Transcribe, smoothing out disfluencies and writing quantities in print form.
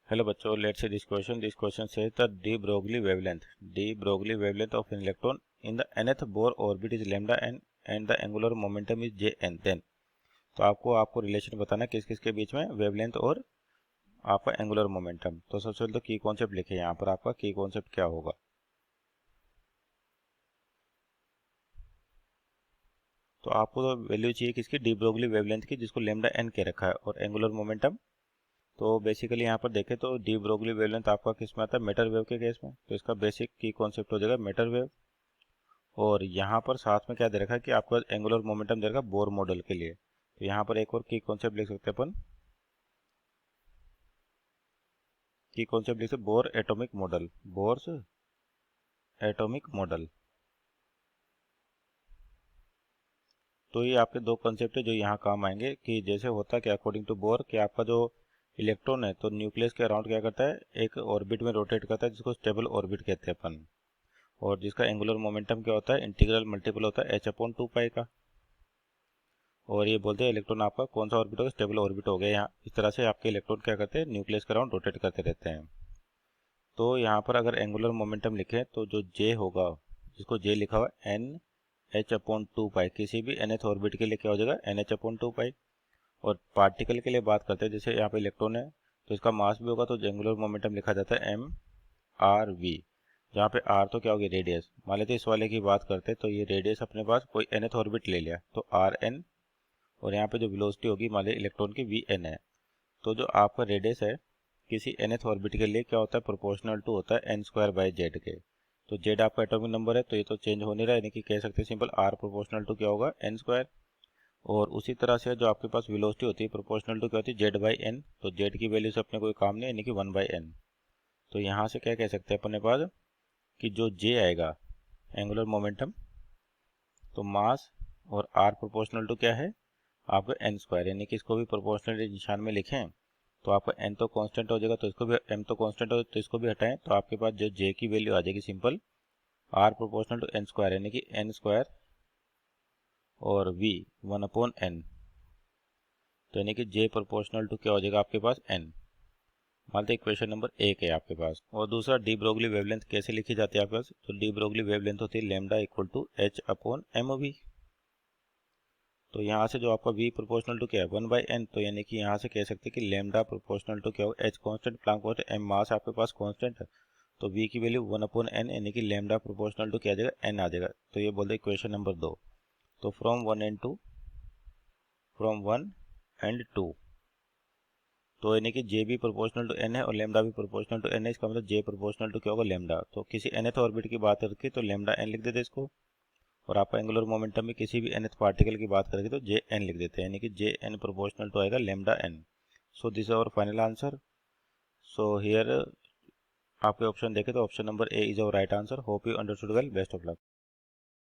Hello बच्चों, let's see this question. This question says the de Broglie wavelength of an electron in the nth Bohr orbit is lambda n and the angular momentum is jn. Then तो आपको relation बताना किस किस के बीच में wavelength और आपका angular momentum. तो सबसे पहले तो की कॉन्सेप्ट लिखे यहाँ पर। आपका की कॉन्सेप्ट क्या होगा? तो आपको तो वैल्यू चाहिए किसकी? डी ब्रोगली वेवलेंथ की, जिसको लेमडा एन के रखा है, और एंगुलर मोमेंटम। तो बेसिकली यहाँ पर देखें तो डी ब्रोगली वेवलेंथ आपका किस में आता है? मेटर वेव के केस में। तो इसका बेसिक की कॉन्सेप्ट हो जाएगा मेटर वेव। और यहाँ पर साथ में क्या दे रखा है कि आपका एंगुलर मोमेंटम दे रखा है बोर मॉडल के लिए। तो यहाँ पर एक और की कॉन्सेप्ट लिख सकते हैं अपन। की कॉन्सेप्ट लिख सकते bore atomic model, Bohr's atomic model. तो ये आपके दो कॉन्सेप्ट है जो यहाँ काम आएंगे कि जैसे होता कि अकॉर्डिंग टू बोर कि आपका जो इलेक्ट्रॉन है तो न्यूक्लियस के अराउंड क्या करता है? एक ऑर्बिट में रोटेट करता है, जिसको स्टेबल ऑर्बिट कहते हैं अपन। और जिसका एंगुलर मोमेंटम क्या होता है? इंटीग्रल मल्टीपल होता है h/2π का। और ये बोलते हैं इलेक्ट्रॉन आपका कौन सा ऑर्बिट होगा? स्टेबल ऑर्बिट हो गया। यहाँ इस तरह से आपके इलेक्ट्रॉन क्या करते हैं? न्यूक्लियस के अराउंड रोटेट करते रहते हैं। तो यहाँ पर अगर एंगुलर मोमेंटम लिखें तो जो जे होगा, जिसको जे लिखा हुआ NH/2π, किसी भी nth ऑर्बिट के लिए क्या हो जाएगा? NH/2π। और पार्टिकल के लिए बात करते हैं, जैसे यहाँ पे इलेक्ट्रॉन है तो इसका मास भी होगा, तो एंगुलर मोमेंटम लिखा जाता है mRv। जहाँ पे r तो क्या होगी? रेडियस। मान लेते इस वाले की बात करते हैं तो ये रेडियस अपने पास कोई nth ऑर्बिट ले लिया तो Rn। और यहाँ पे जो वेलोसिटी होगी मान लीजिए इलेक्ट्रॉन की Vn है। तो जो आपका रेडियस है किसी nth ऑर्बिट के लिए क्या होता है? प्रोपोर्शनल टू होता है n² z के। तो z आपका एटॉमिक नंबर है तो ये तो चेंज हो नहीं रहा है, यानी कि कह सकते हैं सिंपल r प्रोपोर्शनल टू क्या होगा? n²। और उसी तरह से जो आपके पास वेलोसिटी होती है प्रोपोर्शनल टू क्या होती है? z/n। तो z की वैल्यू से अपने कोई काम नहीं, यानी कि 1/n। तो यहाँ से क्या कह सकते हैं अपने पास कि जो j आएगा एंगुलर मोमेंटम, तो मास और r प्रोपोर्शनल टू क्या है? आपका n², यानी कि इसको भी प्रोपोर्शनल निशान में लिखें तो आपका n तो कांस्टेंट हो जाएगा, तो इसको भी m तो कांस्टेंट हो तो इसको भी हटाएं तो आपके पास जो j की वैल्यू आ जाएगी simple r proportional to n², यानी कि n² और v 1/n। तो यानी कि j प्रोपोर्शनल टू क्या हो जाएगा आपके पास? n। मान लीजिए इक्वेशन नंबर 1 है आपके पास। और दूसरा डी ब्रोगली वेवलेंथ कैसे लिखी जाती है आपके पास? तो डी ब्रोगली वेवलेंथ होती है लैम्डा इक्वल टू h/mv। तो यहाँ से जो आपका v प्रोपोर्शनल टू क्या है? 1/n। तो यानी कि यहाँ से कह सकते हैं कि लैम्डा प्रोपोर्शनल टू क्या होगा? h constant, Planck constant, m मास आपके पास कांस्टेंट है। तो v की वैल्यू 1/n, यानी कि लैम्डा प्रोपोर्शनल टू क्या आ जाएगा? n आ जाएगा। तो ये बोलते हैं इक्वेशन नंबर 2। तो फ्रॉम 1 एंड 2, तो यानी कि जे भी प्रोपोर्शनल टू n है और लैम्डा भी प्रोपोर्शनल टू n है। इसका मतलब जे प्रोपोर्शनल टू क्या होगा? लैम्डा। तो किसी nth ऑर्बिट की बात करके तो लैम्डा n लिख देते इसको। और आपका एंगुलर मोमेंटम में किसी भी nth पार्टिकल की बात करेंगे तो जे एन लिख देते हैं, यानी कि जे एन प्रोपोर्शनल टू आएगा lambda N. So this is our final answer. So here आपके ऑप्शन देखें तो option number A is our right answer. Hope you understood well. Best of luck.